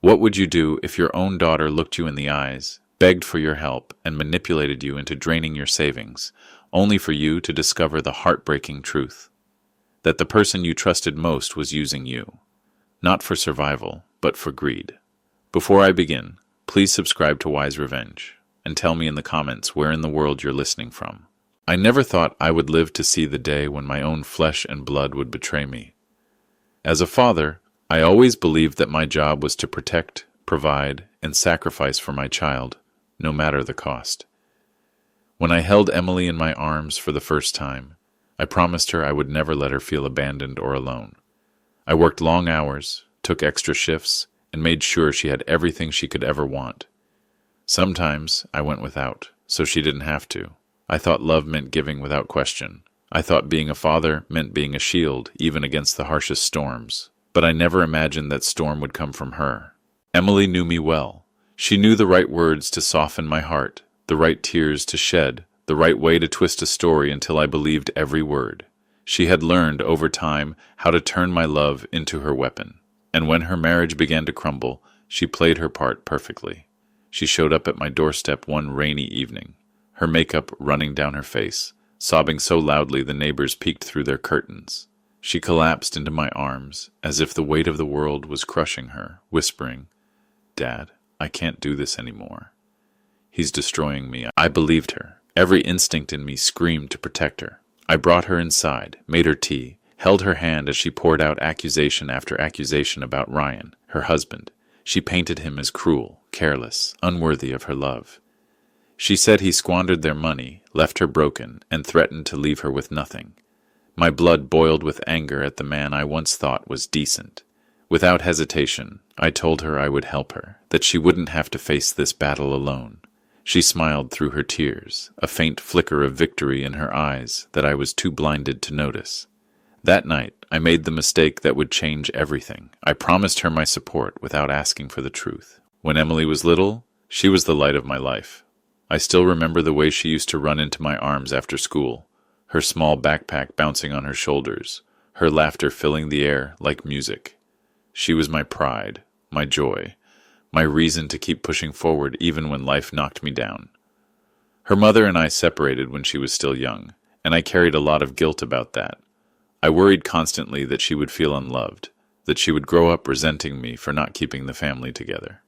What would you do if your own daughter looked you in the eyes, begged for your help, and manipulated you into draining your savings, only for you to discover the heartbreaking truth? That the person you trusted most was using you, not for survival, but for greed. Before I begin, please subscribe to Wise Revenge, and tell me in the comments where in the world you're listening from. I never thought I would live to see the day when my own flesh and blood would betray me. As a father, I always believed that my job was to protect, provide, and sacrifice for my child, no matter the cost. When I held Emily in my arms for the first time, I promised her I would never let her feel abandoned or alone. I worked long hours, took extra shifts, and made sure she had everything she could ever want. Sometimes I went without, so she didn't have to. I thought love meant giving without question. I thought being a father meant being a shield, even against the harshest storms. But I never imagined that storm would come from her. Emily knew me well. She knew the right words to soften my heart, the right tears to shed, the right way to twist a story until I believed every word. She had learned over time how to turn my love into her weapon. And when her marriage began to crumble, she played her part perfectly. She showed up at my doorstep one rainy evening, her makeup running down her face, sobbing so loudly the neighbors peeked through their curtains. She collapsed into my arms, as if the weight of the world was crushing her, whispering, "Dad, I can't do this anymore. He's destroying me." I believed her. Every instinct in me screamed to protect her. I brought her inside, made her tea, held her hand as she poured out accusation after accusation about Ryan, her husband. She painted him as cruel, careless, unworthy of her love. She said he squandered their money, left her broken, and threatened to leave her with nothing. My blood boiled with anger at the man I once thought was decent. Without hesitation, I told her I would help her, that she wouldn't have to face this battle alone. She smiled through her tears, a faint flicker of victory in her eyes that I was too blinded to notice. That night, I made the mistake that would change everything. I promised her my support without asking for the truth. When Emily was little, she was the light of my life. I still remember the way she used to run into my arms after school, her small backpack bouncing on her shoulders, her laughter filling the air like music. She was my pride, my joy, my reason to keep pushing forward even when life knocked me down. Her mother and I separated when she was still young, and I carried a lot of guilt about that. I worried constantly that she would feel unloved, that she would grow up resenting me for not keeping the family together.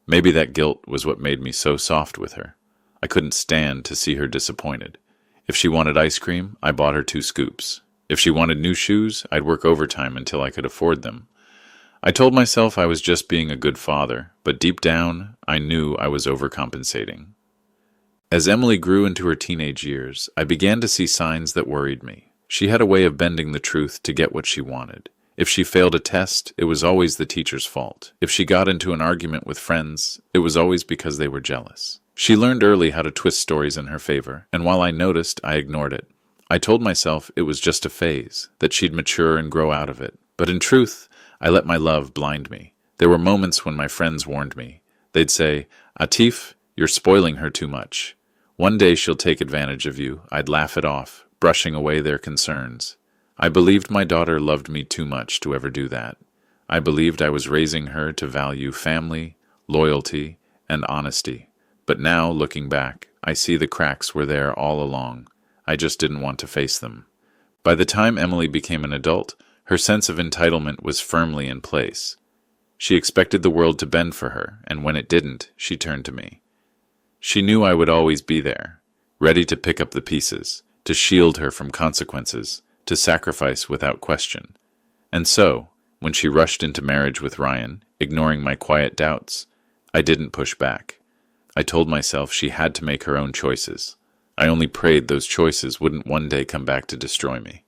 Maybe that guilt was what made me so soft with her. I couldn't stand to see her disappointed. If she wanted ice cream, I bought her 2 scoops. If she wanted new shoes, I'd work overtime until I could afford them. I told myself I was just being a good father, but deep down, I knew I was overcompensating. As Emily grew into her teenage years, I began to see signs that worried me. She had a way of bending the truth to get what she wanted. If she failed a test, it was always the teacher's fault. If she got into an argument with friends, it was always because they were jealous. She learned early how to twist stories in her favor, and while I noticed, I ignored it. I told myself it was just a phase, that she'd mature and grow out of it. But in truth, I let my love blind me. There were moments when my friends warned me. They'd say, "Atif, you're spoiling her too much. One day she'll take advantage of you." I'd laugh it off, brushing away their concerns. I believed my daughter loved me too much to ever do that. I believed I was raising her to value family, loyalty, and honesty. But now, looking back, I see the cracks were there all along. I just didn't want to face them. By the time Emily became an adult, her sense of entitlement was firmly in place. She expected the world to bend for her, and when it didn't, she turned to me. She knew I would always be there, ready to pick up the pieces, to shield her from consequences, to sacrifice without question. And so, when she rushed into marriage with Ryan, ignoring my quiet doubts, I didn't push back. I told myself she had to make her own choices. I only prayed those choices wouldn't one day come back to destroy me.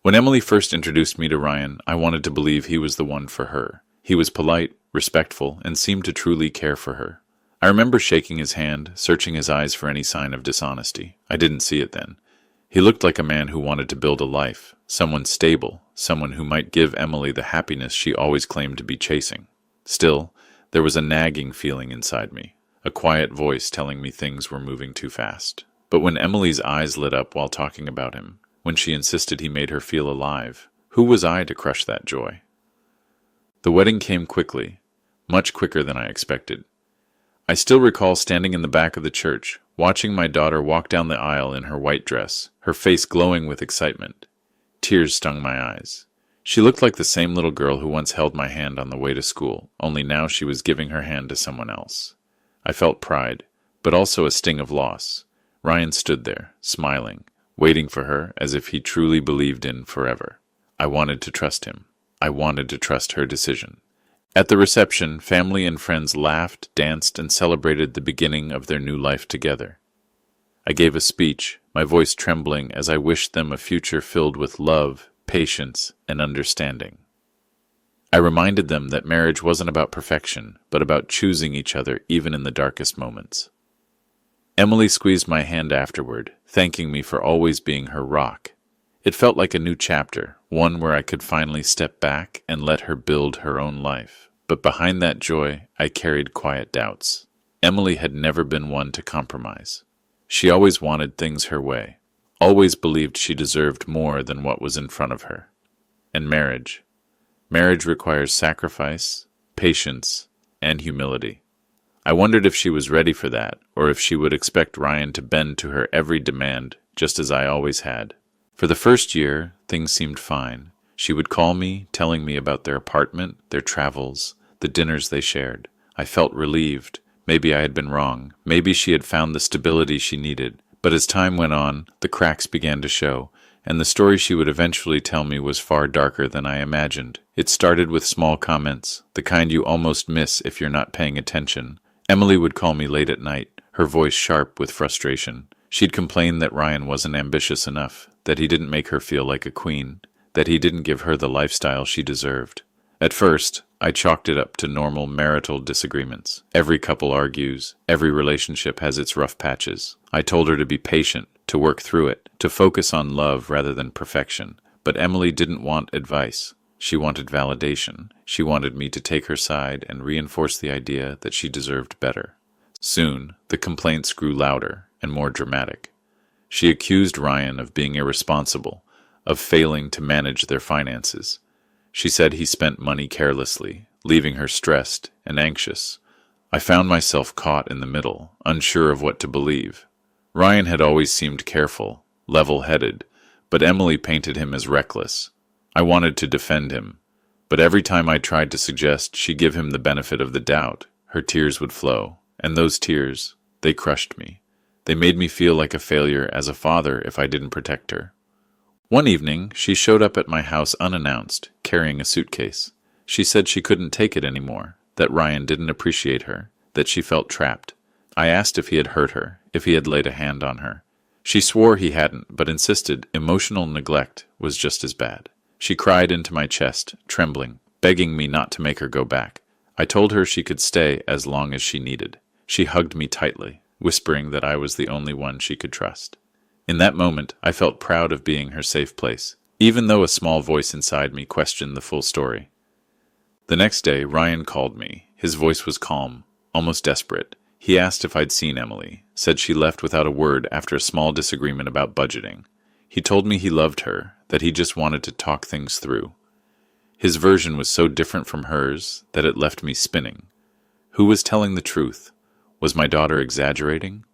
When Emily first introduced me to Ryan, I wanted to believe he was the one for her. He was polite, respectful, and seemed to truly care for her. I remember shaking his hand, searching his eyes for any sign of dishonesty. I didn't see it then. He looked like a man who wanted to build a life, someone stable, someone who might give Emily the happiness she always claimed to be chasing. Still, there was a nagging feeling inside me, a quiet voice telling me things were moving too fast. But when Emily's eyes lit up while talking about him, when she insisted he made her feel alive, who was I to crush that joy? The wedding came quickly, much quicker than I expected. I still recall standing in the back of the church, watching my daughter walk down the aisle in her white dress, her face glowing with excitement. Tears stung my eyes. She looked like the same little girl who once held my hand on the way to school, only now she was giving her hand to someone else. I felt pride, but also a sting of loss. Ryan stood there, smiling, waiting for her as if he truly believed in forever. I wanted to trust him. I wanted to trust her decision. At the reception, family and friends laughed, danced, and celebrated the beginning of their new life together. I gave a speech, my voice trembling as I wished them a future filled with love, patience, and understanding. I reminded them that marriage wasn't about perfection, but about choosing each other even in the darkest moments. Emily squeezed my hand afterward, thanking me for always being her rock. It felt like a new chapter, one where I could finally step back and let her build her own life. But behind that joy, I carried quiet doubts. Emily had never been one to compromise. She always wanted things her way, always believed she deserved more than what was in front of her. And marriage requires sacrifice, patience, and humility. I wondered if she was ready for that, or if she would expect Ryan to bend to her every demand, just as I always had. For the first year, things seemed fine. She would call me, telling me about their apartment, their travels, the dinners they shared. I felt relieved. Maybe I had been wrong. Maybe she had found the stability she needed. But as time went on, the cracks began to show, and the story she would eventually tell me was far darker than I imagined. It started with small comments, the kind you almost miss if you're not paying attention. Emily would call me late at night, her voice sharp with frustration. She'd complain that Ryan wasn't ambitious enough, that he didn't make her feel like a queen, that he didn't give her the lifestyle she deserved. At first, I chalked it up to normal marital disagreements. Every couple argues, every relationship has its rough patches. I told her to be patient, to work through it, to focus on love rather than perfection. But Emily didn't want advice. She wanted validation. She wanted me to take her side and reinforce the idea that she deserved better. Soon, the complaints grew louder and more dramatic. She accused Ryan of being irresponsible, of failing to manage their finances. She said he spent money carelessly, leaving her stressed and anxious. I found myself caught in the middle, unsure of what to believe. Ryan had always seemed careful, level-headed, but Emily painted him as reckless. I wanted to defend him, but every time I tried to suggest she give him the benefit of the doubt, her tears would flow, and those tears, they crushed me. They made me feel like a failure as a father if I didn't protect her. One evening, she showed up at my house unannounced, carrying a suitcase. She said she couldn't take it anymore, that Ryan didn't appreciate her, that she felt trapped. I asked if he had hurt her, if he had laid a hand on her. She swore he hadn't, but insisted emotional neglect was just as bad. She cried into my chest, trembling, begging me not to make her go back. I told her she could stay as long as she needed. She hugged me tightly, whispering that I was the only one she could trust. In that moment, I felt proud of being her safe place, even though a small voice inside me questioned the full story. The next day, Ryan called me. His voice was calm, almost desperate. He asked if I'd seen Emily, said she left without a word after a small disagreement about budgeting. He told me he loved her, that he just wanted to talk things through. His version was so different from hers that it left me spinning. Who was telling the truth? Was my daughter exaggerating?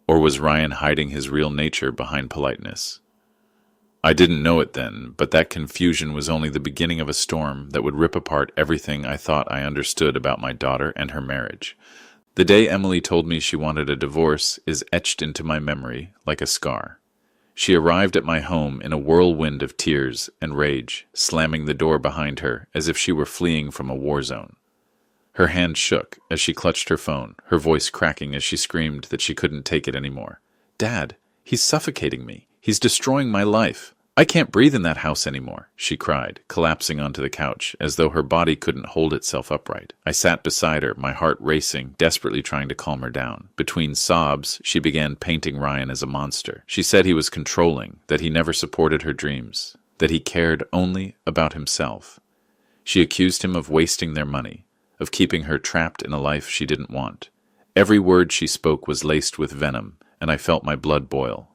Or was Ryan hiding his real nature behind politeness? I didn't know it then, but that confusion was only the beginning of a storm that would rip apart everything I thought I understood about my daughter and her marriage. The day Emily told me she wanted a divorce is etched into my memory like a scar. She arrived at my home in a whirlwind of tears and rage, slamming the door behind her as if she were fleeing from a war zone. Her hand shook as she clutched her phone, her voice cracking as she screamed that she couldn't take it anymore. "Dad, he's suffocating me. He's destroying my life. I can't breathe in that house anymore," she cried, collapsing onto the couch, as though her body couldn't hold itself upright. I sat beside her, my heart racing, desperately trying to calm her down. Between sobs, she began painting Ryan as a monster. She said he was controlling, that he never supported her dreams, that he cared only about himself. She accused him of wasting their money, of keeping her trapped in a life she didn't want. Every word she spoke was laced with venom, and I felt my blood boil.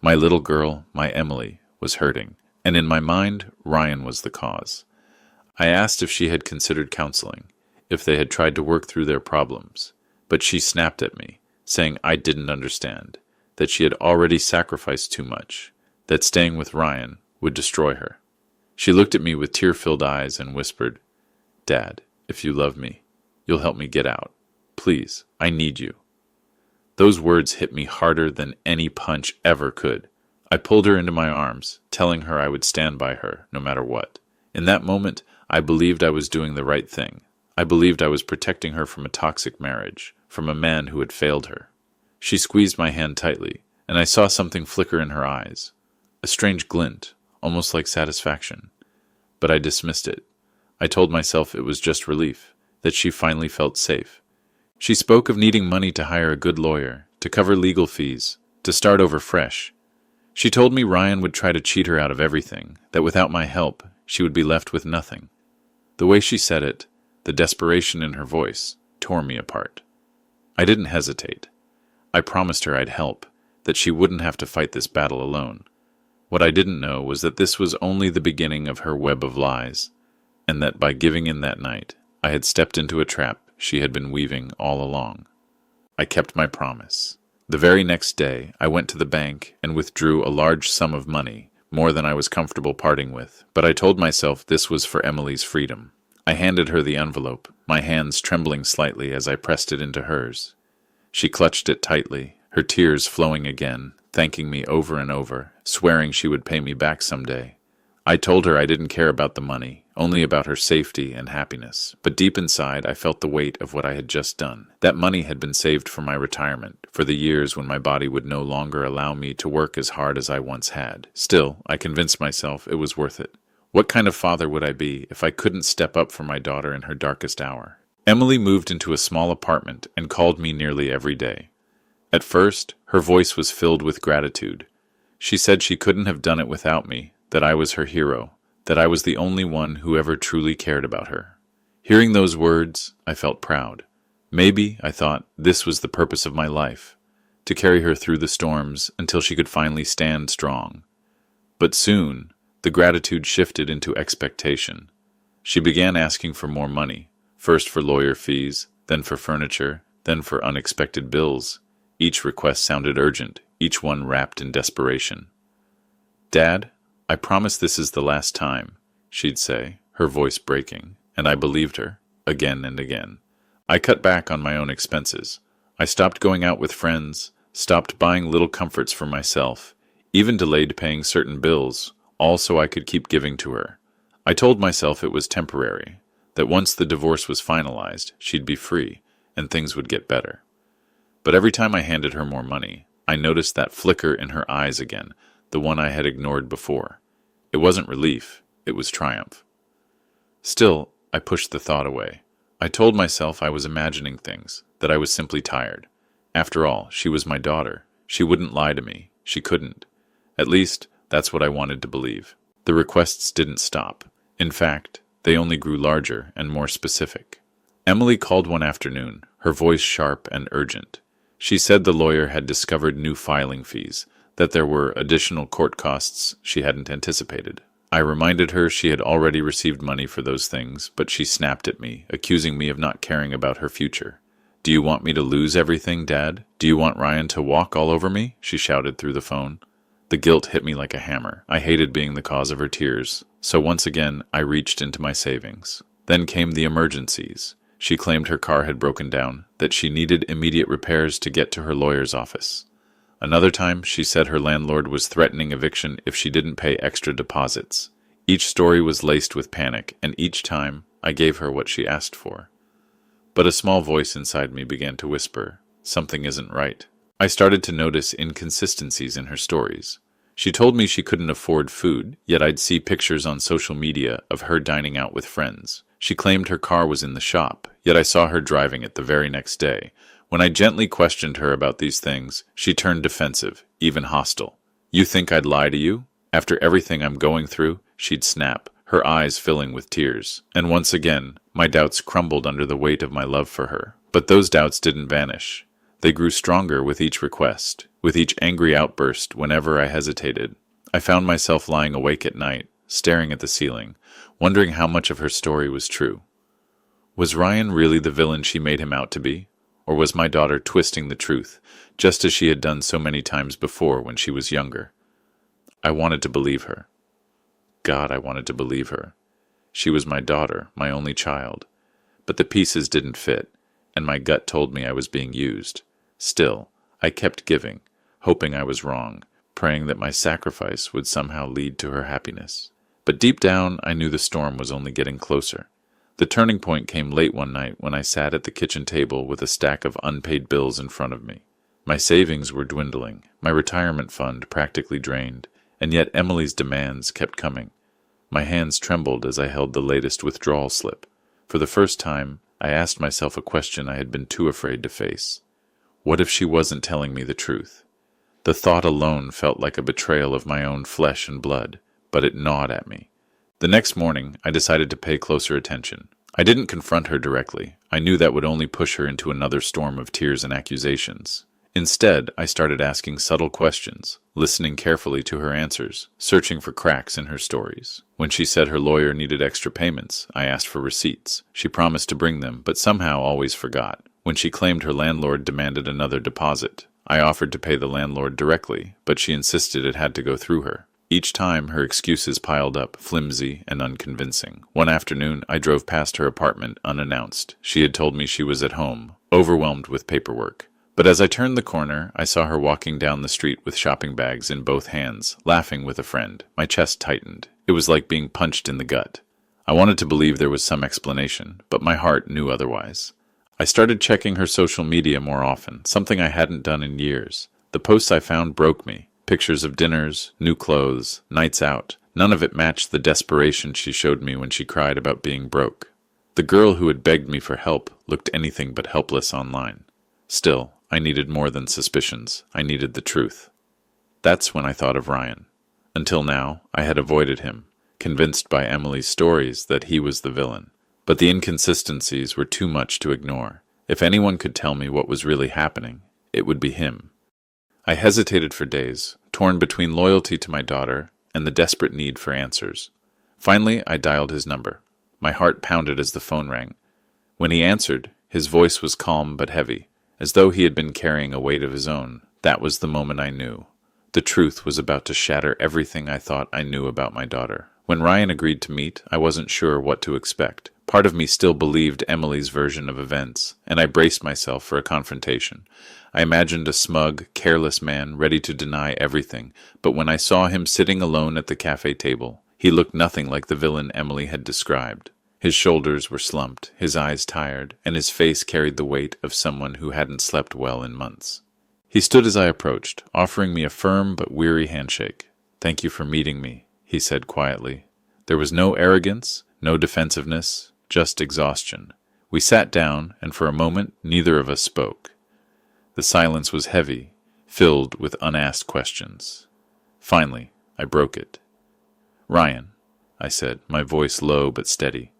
My little girl, my Emily, was hurting, and in my mind, Ryan was the cause. I asked if she had considered counseling, if they had tried to work through their problems, but she snapped at me, saying I didn't understand, that she had already sacrificed too much, that staying with Ryan would destroy her. She looked at me with tear-filled eyes and whispered, "Dad, if you love me, you'll help me get out. Please, I need you." Those words hit me harder than any punch ever could. I pulled her into my arms, telling her I would stand by her, no matter what. In that moment, I believed I was doing the right thing. I believed I was protecting her from a toxic marriage, from a man who had failed her. She squeezed my hand tightly, and I saw something flicker in her eyes. A strange glint, almost like satisfaction. But I dismissed it. I told myself it was just relief, that she finally felt safe. She spoke of needing money to hire a good lawyer, to cover legal fees, to start over fresh. She told me Ryan would try to cheat her out of everything, that without my help, she would be left with nothing. The way she said it, the desperation in her voice, tore me apart. I didn't hesitate. I promised her I'd help, that she wouldn't have to fight this battle alone. What I didn't know was that this was only the beginning of her web of lies, and that by giving in that night, I had stepped into a trap she had been weaving all along. I kept my promise. The very next day, I went to the bank and withdrew a large sum of money, more than I was comfortable parting with, but I told myself this was for Emily's freedom. I handed her the envelope, my hands trembling slightly as I pressed it into hers. She clutched it tightly, her tears flowing again, thanking me over and over, swearing she would pay me back someday. I told her I didn't care about the money, only about her safety and happiness, but deep inside I felt the weight of what I had just done. That money had been saved for my retirement, for the years when my body would no longer allow me to work as hard as I once had. Still, I convinced myself it was worth it. What kind of father would I be if I couldn't step up for my daughter in her darkest hour? Emily moved into a small apartment and called me nearly every day. At first, her voice was filled with gratitude. She said she couldn't have done it without me, that I was her hero, that I was the only one who ever truly cared about her. Hearing those words, I felt proud. Maybe, I thought, this was the purpose of my life, to carry her through the storms until she could finally stand strong. But soon, the gratitude shifted into expectation. She began asking for more money, first for lawyer fees, then for furniture, then for unexpected bills. Each request sounded urgent, each one wrapped in desperation. "Dad, I promise this is the last time," she'd say, her voice breaking, and I believed her, again and again. I cut back on my own expenses. I stopped going out with friends, stopped buying little comforts for myself, even delayed paying certain bills, all so I could keep giving to her. I told myself it was temporary, that once the divorce was finalized, she'd be free, and things would get better. But every time I handed her more money, I noticed that flicker in her eyes again, the one I had ignored before. It wasn't relief, it was triumph. Still, I pushed the thought away. I told myself I was imagining things, that I was simply tired. After all, she was my daughter. She wouldn't lie to me. She couldn't. At least, that's what I wanted to believe. The requests didn't stop. In fact, they only grew larger and more specific. Emily called one afternoon, her voice sharp and urgent. She said the lawyer had discovered new filing fees, that there were additional court costs she hadn't anticipated. I reminded her she had already received money for those things, but she snapped at me, accusing me of not caring about her future. "Do you want me to lose everything, Dad? Do you want Ryan to walk all over me?" she shouted through the phone. The guilt hit me like a hammer. I hated being the cause of her tears, so once again I reached into my savings. Then came the emergencies. She claimed her car had broken down, that she needed immediate repairs to get to her lawyer's office. Another time, she said her landlord was threatening eviction if she didn't pay extra deposits. Each story was laced with panic, and each time, I gave her what she asked for. But a small voice inside me began to whisper, something isn't right. I started to notice inconsistencies in her stories. She told me she couldn't afford food, yet I'd see pictures on social media of her dining out with friends. She claimed her car was in the shop, yet I saw her driving it the very next day. When I gently questioned her about these things, she turned defensive, even hostile. "You think I'd lie to you? After everything I'm going through?" she'd snap, her eyes filling with tears. And once again, my doubts crumbled under the weight of my love for her. But those doubts didn't vanish. They grew stronger with each request, with each angry outburst whenever I hesitated. I found myself lying awake at night, staring at the ceiling, wondering how much of her story was true. Was Ryan really the villain she made him out to be? Or was my daughter twisting the truth, just as she had done so many times before when she was younger? I wanted to believe her. God, I wanted to believe her. She was my daughter, my only child. But the pieces didn't fit, and my gut told me I was being used. Still, I kept giving, hoping I was wrong, praying that my sacrifice would somehow lead to her happiness. But deep down, I knew the storm was only getting closer. The turning point came late one night when I sat at the kitchen table with a stack of unpaid bills in front of me. My savings were dwindling, my retirement fund practically drained, and yet Emily's demands kept coming. My hands trembled as I held the latest withdrawal slip. For the first time, I asked myself a question I had been too afraid to face. What if she wasn't telling me the truth? The thought alone felt like a betrayal of my own flesh and blood, but it gnawed at me. The next morning, I decided to pay closer attention. I didn't confront her directly. I knew that would only push her into another storm of tears and accusations. Instead, I started asking subtle questions, listening carefully to her answers, searching for cracks in her stories. When she said her lawyer needed extra payments, I asked for receipts. She promised to bring them, but somehow always forgot. When she claimed her landlord demanded another deposit, I offered to pay the landlord directly, but she insisted it had to go through her. Each time, her excuses piled up, flimsy and unconvincing. One afternoon, I drove past her apartment unannounced. She had told me she was at home, overwhelmed with paperwork. But as I turned the corner, I saw her walking down the street with shopping bags in both hands, laughing with a friend. My chest tightened. It was like being punched in the gut. I wanted to believe there was some explanation, but my heart knew otherwise. I started checking her social media more often, something I hadn't done in years. The posts I found broke me. Pictures of dinners, new clothes, nights out. None of it matched the desperation she showed me when she cried about being broke. The girl who had begged me for help looked anything but helpless online. Still, I needed more than suspicions. I needed the truth. That's when I thought of Ryan. Until now, I had avoided him, convinced by Emily's stories that he was the villain. But the inconsistencies were too much to ignore. If anyone could tell me what was really happening, it would be him. I hesitated for days, torn between loyalty to my daughter and the desperate need for answers. Finally, I dialed his number. My heart pounded as the phone rang. When he answered, his voice was calm but heavy, as though he had been carrying a weight of his own. That was the moment I knew. The truth was about to shatter everything I thought I knew about my daughter. When Ryan agreed to meet, I wasn't sure what to expect. Part of me still believed Emily's version of events, and I braced myself for a confrontation. I imagined a smug, careless man ready to deny everything, but when I saw him sitting alone at the cafe table, he looked nothing like the villain Emily had described. His shoulders were slumped, his eyes tired, and his face carried the weight of someone who hadn't slept well in months. He stood as I approached, offering me a firm but weary handshake. "Thank you for meeting me," he said quietly. There was no arrogance, no defensiveness, just exhaustion. We sat down, and for a moment neither of us spoke. The silence was heavy, filled with unasked questions. Finally, I broke it. "Ryan," I said, my voice low but steady,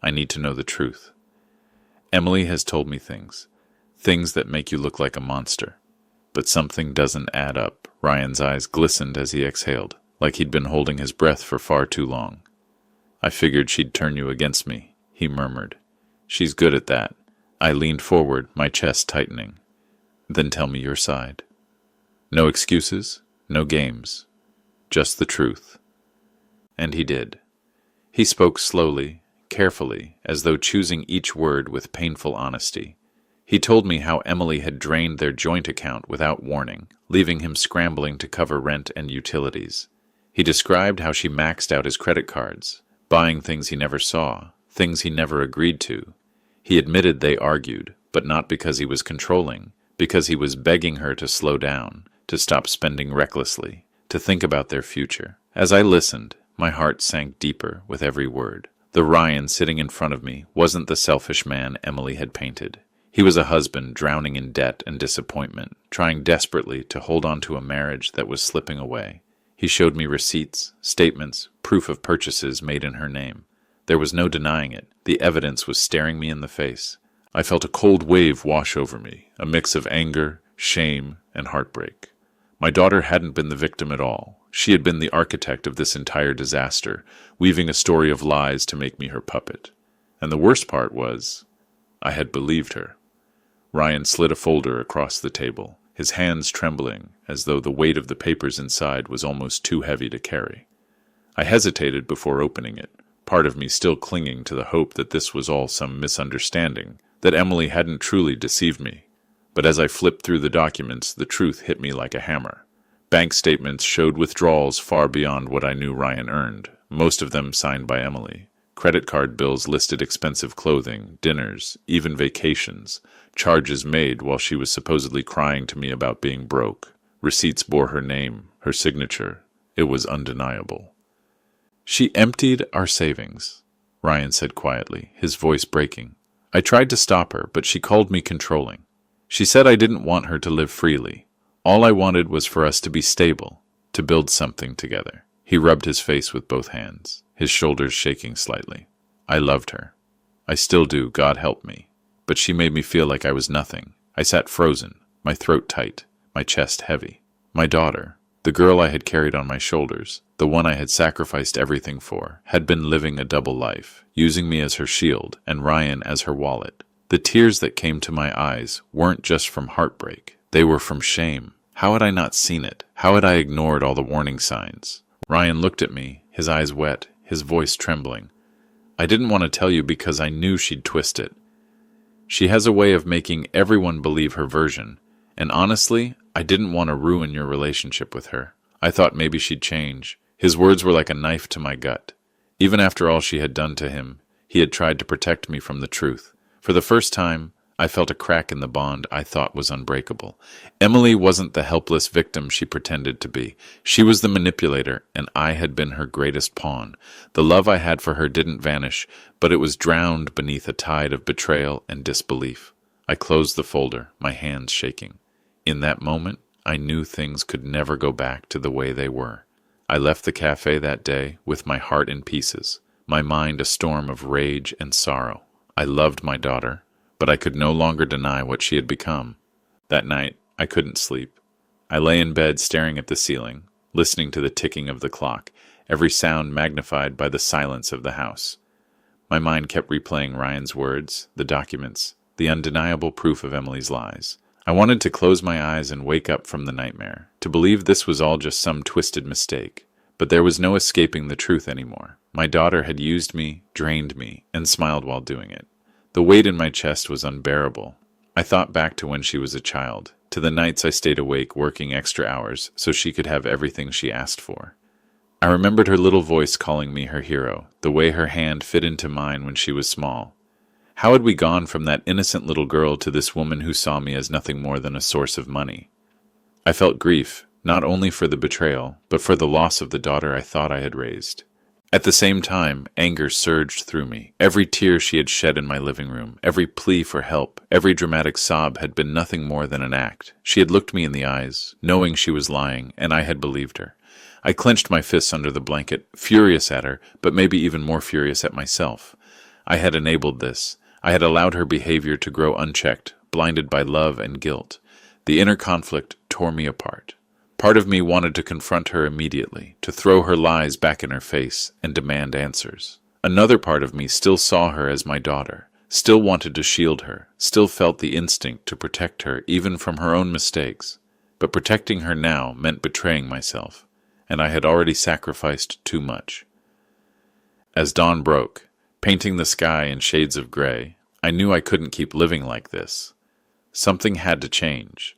"I need to know the truth. Emily has told me things that make you look like a monster. But something doesn't add up." Ryan's eyes glistened as he exhaled, like he'd been holding his breath for far too long. "I figured she'd turn you against me," he murmured. "She's good at that." I leaned forward, my chest tightening. "Then tell me your side." "No excuses, no games, just the truth." And he did. He spoke slowly, carefully, as though choosing each word with painful honesty. He told me how Emily had drained their joint account without warning, leaving him scrambling to cover rent and utilities. He described how she maxed out his credit cards, buying things he never saw, things he never agreed to. He admitted they argued, but not because he was controlling, because he was begging her to slow down, to stop spending recklessly, to think about their future. As I listened, my heart sank deeper with every word. The Ryan sitting in front of me wasn't the selfish man Emily had painted. He was a husband drowning in debt and disappointment, trying desperately to hold on to a marriage that was slipping away. He showed me receipts, statements, proof of purchases made in her name. There was no denying it. The evidence was staring me in the face. I felt a cold wave wash over me, a mix of anger, shame, and heartbreak. My daughter hadn't been the victim at all. She had been the architect of this entire disaster, weaving a story of lies to make me her puppet. And the worst part was, I had believed her. Ryan slid a folder across the table, his hands trembling as though the weight of the papers inside was almost too heavy to carry. I hesitated before opening it, part of me still clinging to the hope that this was all some misunderstanding, that Emily hadn't truly deceived me. But as I flipped through the documents, the truth hit me like a hammer. Bank statements showed withdrawals far beyond what I knew Ryan earned, most of them signed by Emily. Credit card bills listed expensive clothing, dinners, even vacations, charges made while she was supposedly crying to me about being broke. Receipts bore her name, her signature. It was undeniable. "She emptied our savings," Ryan said quietly, his voice breaking. I tried to stop her, but she called me controlling. She said I didn't want her to live freely. All I wanted was for us to be stable, to build something together. He rubbed his face with both hands, his shoulders shaking slightly. I loved her. I still do, God help me. But she made me feel like I was nothing. I sat frozen, my throat tight, my chest heavy. My daughter, the girl I had carried on my shoulders, the one I had sacrificed everything for, had been living a double life, using me as her shield and Ryan as her wallet. The tears that came to my eyes weren't just from heartbreak. They were from shame. How had I not seen it? How had I ignored all the warning signs? Ryan looked at me, his eyes wet, his voice trembling. I didn't want to tell you because I knew she'd twist it. She has a way of making everyone believe her version, and honestly, I didn't want to ruin your relationship with her. I thought maybe she'd change. His words were like a knife to my gut. Even after all she had done to him, he had tried to protect me from the truth. For the first time, I felt a crack in the bond I thought was unbreakable. Emily wasn't the helpless victim she pretended to be. She was the manipulator, and I had been her greatest pawn. The love I had for her didn't vanish, but it was drowned beneath a tide of betrayal and disbelief. I closed the folder, my hands shaking. In that moment, I knew things could never go back to the way they were. I left the cafe that day with my heart in pieces, my mind a storm of rage and sorrow. I loved my daughter, but I could no longer deny what she had become. That night, I couldn't sleep. I lay in bed staring at the ceiling, listening to the ticking of the clock, every sound magnified by the silence of the house. My mind kept replaying Ryan's words, the documents, the undeniable proof of Emily's lies. I wanted to close my eyes and wake up from the nightmare, to believe this was all just some twisted mistake. But there was no escaping the truth anymore. My daughter had used me, drained me, and smiled while doing it. The weight in my chest was unbearable. I thought back to when she was a child, to the nights I stayed awake working extra hours so she could have everything she asked for. I remembered her little voice calling me her hero, the way her hand fit into mine when she was small. How had we gone from that innocent little girl to this woman who saw me as nothing more than a source of money? I felt grief, not only for the betrayal, but for the loss of the daughter I thought I had raised. At the same time, anger surged through me. Every tear she had shed in my living room, every plea for help, every dramatic sob had been nothing more than an act. She had looked me in the eyes, knowing she was lying, and I had believed her. I clenched my fists under the blanket, furious at her, but maybe even more furious at myself. I had enabled this. I had allowed her behavior to grow unchecked, blinded by love and guilt. The inner conflict tore me apart. Part of me wanted to confront her immediately, to throw her lies back in her face and demand answers. Another part of me still saw her as my daughter, still wanted to shield her, still felt the instinct to protect her even from her own mistakes. But protecting her now meant betraying myself, and I had already sacrificed too much. As dawn broke, painting the sky in shades of gray, I knew I couldn't keep living like this. Something had to change.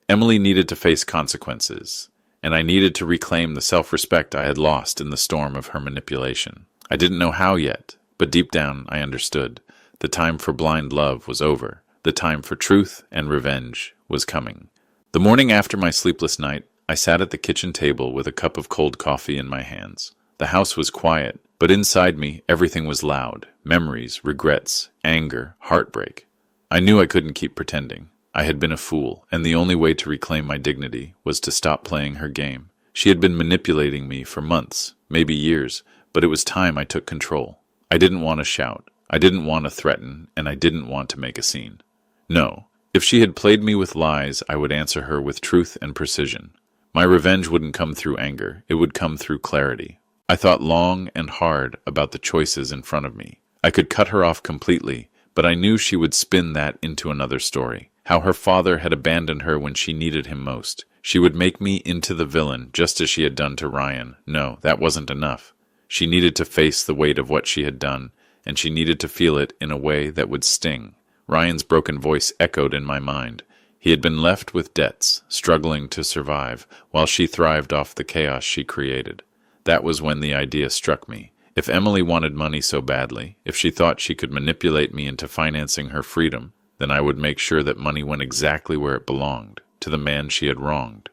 Emily needed to face consequences, and I needed to reclaim the self-respect I had lost in the storm of her manipulation. I didn't know how yet, but deep down I understood. The time for blind love was over. The time for truth and revenge was coming. The morning after my sleepless night, I sat at the kitchen table with a cup of cold coffee in my hands. The house was quiet, but inside me everything was loud. Memories, regrets, anger, heartbreak. I knew I couldn't keep pretending. I had been a fool, and the only way to reclaim my dignity was to stop playing her game. She had been manipulating me for months, maybe years, but it was time I took control. I didn't want to shout, I didn't want to threaten, and I didn't want to make a scene. No, if she had played me with lies, I would answer her with truth and precision. My revenge wouldn't come through anger, it would come through clarity. I thought long and hard about the choices in front of me. I could cut her off completely, But I knew she would spin that into another story. How her father had abandoned her when she needed him most. She would make me into the villain, just as she had done to Ryan. No, that wasn't enough. She needed to face the weight of what she had done, and she needed to feel it in a way that would sting. Ryan's broken voice echoed in my mind. He had been left with debts, struggling to survive, while she thrived off the chaos she created. That was when the idea struck me. If Emily wanted money so badly, if she thought she could manipulate me into financing her freedom, then I would make sure that money went exactly where it belonged, to the man she had wronged.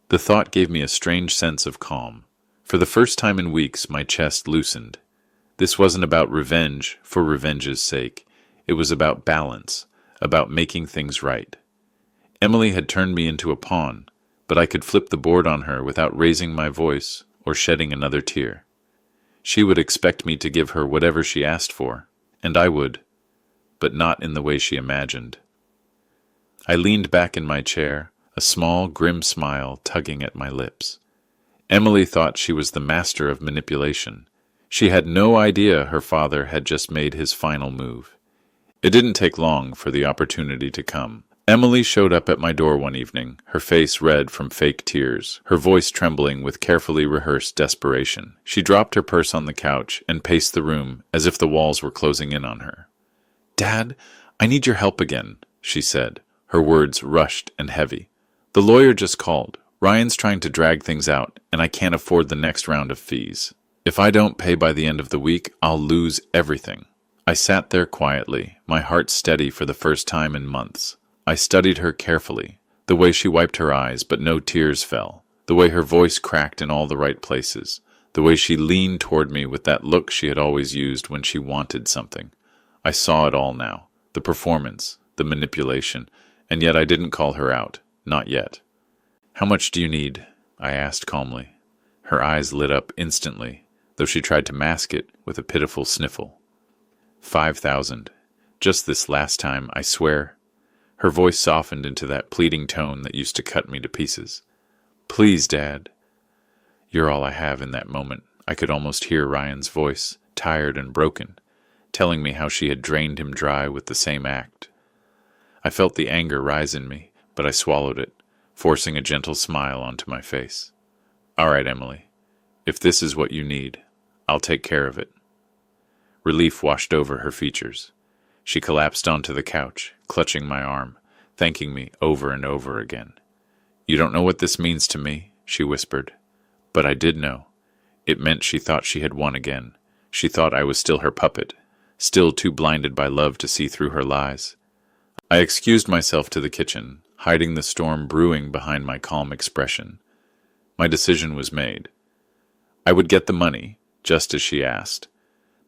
The thought gave me a strange sense of calm. For the first time in weeks, my chest loosened. This wasn't about revenge for revenge's sake. It was about balance, about making things right. Emily had turned me into a pawn, but I could flip the board on her without raising my voice or shedding another tear. She would expect me to give her whatever she asked for, and I would, but not in the way she imagined. I leaned back in my chair, a small, grim smile tugging at my lips. Emily thought she was the master of manipulation. She had no idea her father had just made his final move. It didn't take long for the opportunity to come. Emily showed up at my door one evening, her face red from fake tears, her voice trembling with carefully rehearsed desperation. She dropped her purse on the couch and paced the room as if the walls were closing in on her. "Dad, I need your help again," she said, her words rushed and heavy. "The lawyer just called. Ryan's trying to drag things out, and I can't afford the next round of fees. If I don't pay by the end of the week, I'll lose everything." I sat there quietly, my heart steady for the first time in months. I studied her carefully, the way she wiped her eyes but no tears fell, the way her voice cracked in all the right places, the way she leaned toward me with that look she had always used when she wanted something. I saw it all now, the performance, the manipulation, and yet I didn't call her out, not yet. "How much do you need?" I asked calmly. Her eyes lit up instantly, though she tried to mask it with a pitiful sniffle. 5,000. Just this last time, I swear. Her voice softened into that pleading tone that used to cut me to pieces. "Please, Dad." "You're all I have." In that moment, I could almost hear Ryan's voice, tired and broken, telling me how she had drained him dry with the same act. I felt the anger rise in me, but I swallowed it, forcing a gentle smile onto my face. "All right, Emily. If this is what you need, I'll take care of it." Relief washed over her features. She collapsed onto the couch, clutching my arm, thanking me over and over again. "You don't know what this means to me," she whispered. But I did know. It meant she thought she had won again. She thought I was still her puppet, still too blinded by love to see through her lies. I excused myself to the kitchen, hiding the storm brewing behind my calm expression. My decision was made. I would get the money, just as she asked.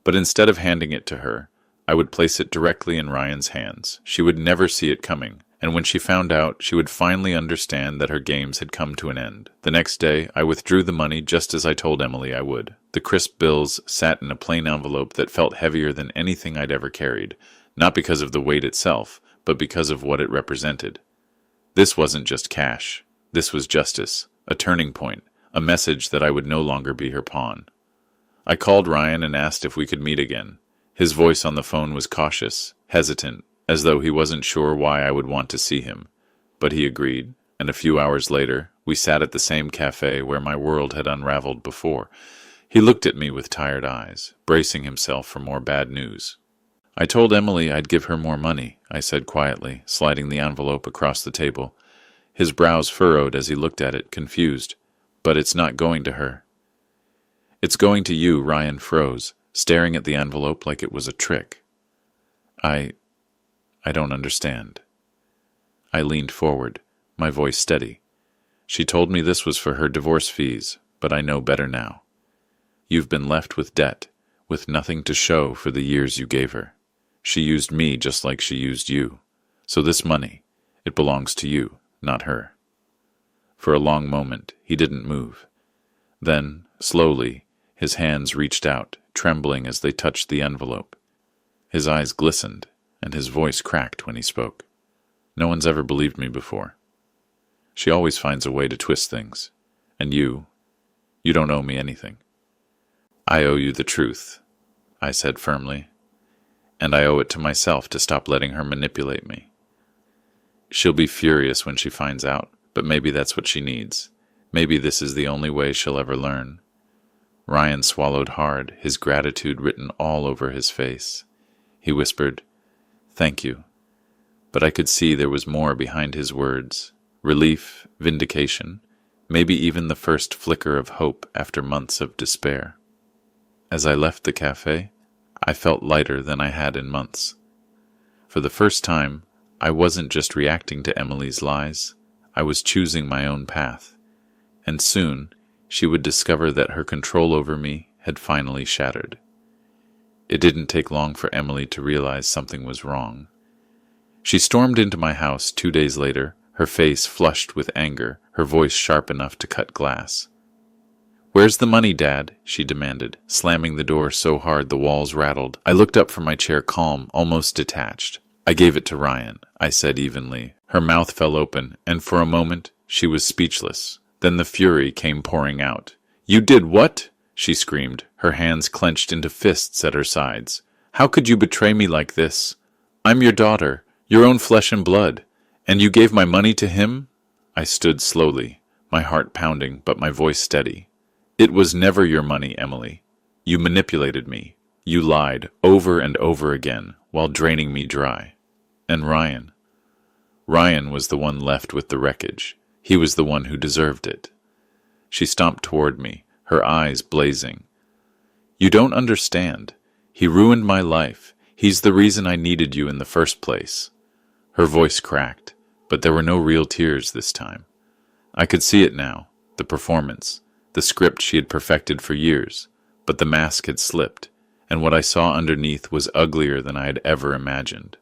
But instead of handing it to her, I would place it directly in Ryan's hands. She would never see it coming, and when she found out, she would finally understand that her games had come to an end. The next day, I withdrew the money just as I told Emily I would. The crisp bills sat in a plain envelope that felt heavier than anything I'd ever carried, not because of the weight itself, but because of what it represented. This wasn't just cash. This was justice, a turning point, a message that I would no longer be her pawn. I called Ryan and asked if we could meet again. His voice on the phone was cautious, hesitant, as though he wasn't sure why I would want to see him. But he agreed, and a few hours later, we sat at the same cafe where my world had unraveled before. He looked at me with tired eyes, bracing himself for more bad news. "I told Emily I'd give her more money," I said quietly, sliding the envelope across the table. His brows furrowed as he looked at it, confused. "But it's not going to her." "It's going to you." Ryan froze, staring at the envelope like it was a trick. I don't understand." I leaned forward, my voice steady. "She told me this was for her divorce fees, but I know better now. You've been left with debt, with nothing to show for the years you gave her. She used me just like she used you. So this money, it belongs to you, not her." For a long moment, he didn't move. Then, slowly, his hands reached out, trembling as they touched the envelope. His eyes glistened, and his voice cracked when he spoke. "No one's ever believed me before. She always finds a way to twist things. And you don't owe me anything." "I owe you the truth," I said firmly. and I owe it to myself to stop letting her manipulate me. She'll be furious when she finds out, but maybe that's what she needs. Maybe this is the only way she'll ever learn. Ryan swallowed hard, his gratitude written all over his face. He whispered, "Thank you." But I could see there was more behind his words. Relief, vindication, maybe even the first flicker of hope after months of despair. As I left the cafe, I felt lighter than I had in months. For the first time, I wasn't just reacting to Emily's lies, I was choosing my own path. And soon, she would discover that her control over me had finally shattered. It didn't take long for Emily to realize something was wrong. She stormed into my house 2 days later, her face flushed with anger, her voice sharp enough to cut glass. "Where's the money, Dad?" she demanded, slamming the door so hard the walls rattled. I looked up from my chair calm, almost detached. "I gave it to Ryan," I said evenly. Her mouth fell open, and for a moment she was speechless. Then the fury came pouring out. "You did what?" she screamed, her hands clenched into fists at her sides. "How could you betray me like this? I'm your daughter, your own flesh and blood, and you gave my money to him?" I stood slowly, my heart pounding but my voice steady. "It was never your money, Emily. You manipulated me. You lied over and over again while draining me dry. And Ryan? Ryan was the one left with the wreckage. He was the one who deserved it." She stomped toward me, her eyes blazing. "You don't understand. He ruined my life. He's the reason I needed you in the first place." Her voice cracked, but there were no real tears this time. I could see it now, the performance, the script she had perfected for years, but the mask had slipped, and what I saw underneath was uglier than I had ever imagined.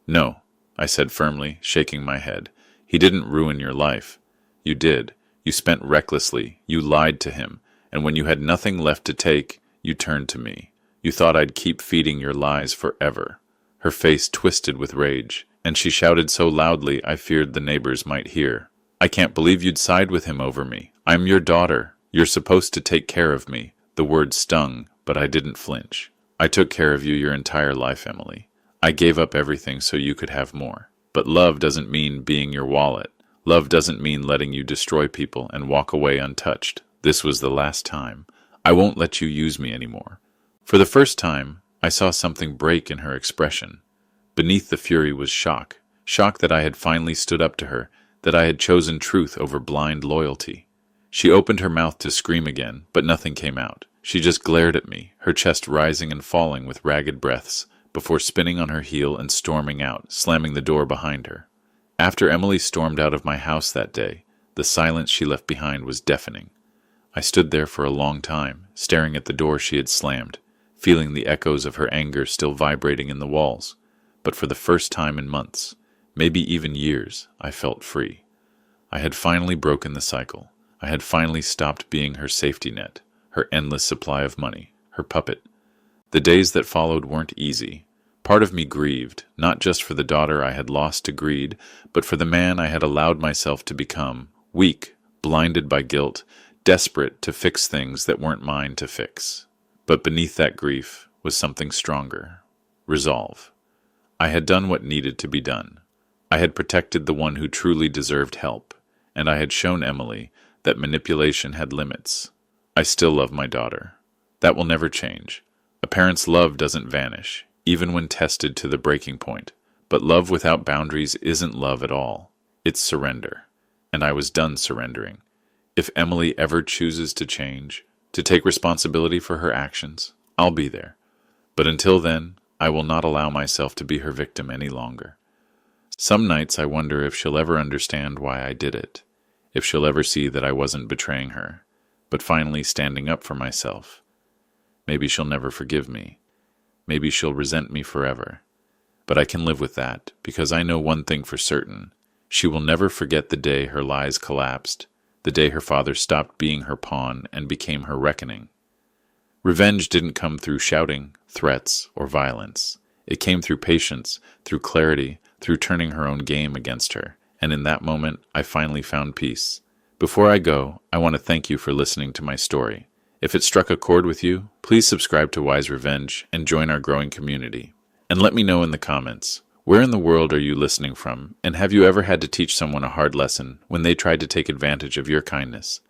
"No," I said firmly, shaking my head. "He didn't ruin your life. You did. You spent recklessly. You lied to him. And when you had nothing left to take, you turned to me. You thought I'd keep feeding your lies forever." Her face twisted with rage, and she shouted so loudly I feared the neighbors might hear. "I can't believe you'd side with him over me. I'm your daughter. You're supposed to take care of me." The words stung, but I didn't flinch. "I took care of you your entire life, Emily. I gave up everything so you could have more. But love doesn't mean being your wallet. Love doesn't mean letting you destroy people and walk away untouched. This was the last time. I won't let you use me anymore." For the first time, I saw something break in her expression. Beneath the fury was shock. Shock that I had finally stood up to her, that I had chosen truth over blind loyalty. She opened her mouth to scream again, but nothing came out. She just glared at me, her chest rising and falling with ragged breaths, before spinning on her heel and storming out, slamming the door behind her. After Emily stormed out of my house that day, the silence she left behind was deafening. I stood there for a long time, staring at the door she had slammed, feeling the echoes of her anger still vibrating in the walls. But for the first time in months, maybe even years, I felt free. I had finally broken the cycle. I had finally stopped being her safety net, her endless supply of money, her puppet. The days that followed weren't easy. Part of me grieved, not just for the daughter I had lost to greed, but for the man I had allowed myself to become, weak, blinded by guilt, desperate to fix things that weren't mine to fix. But beneath that grief was something stronger: resolve. I had done what needed to be done. I had protected the one who truly deserved help, and I had shown Emily that manipulation had limits. I still love my daughter. That will never change. A parent's love doesn't vanish, even when tested to the breaking point. But love without boundaries isn't love at all. It's surrender. And I was done surrendering. If Emily ever chooses to change, to take responsibility for her actions, I'll be there. But until then, I will not allow myself to be her victim any longer. Some nights I wonder if she'll ever understand why I did it, if she'll ever see that I wasn't betraying her, but finally standing up for myself. Maybe she'll never forgive me. Maybe she'll resent me forever. But I can live with that, because I know one thing for certain. She will never forget the day her lies collapsed, the day her father stopped being her pawn and became her reckoning. Revenge didn't come through shouting, threats, or violence. It came through patience, through clarity, through turning her own game against her. And in that moment, I finally found peace. Before I go, I want to thank you for listening to my story. If it struck a chord with you, please subscribe to Wise Revenge and join our growing community. And let me know in the comments, where in the world are you listening from, and have you ever had to teach someone a hard lesson when they tried to take advantage of your kindness?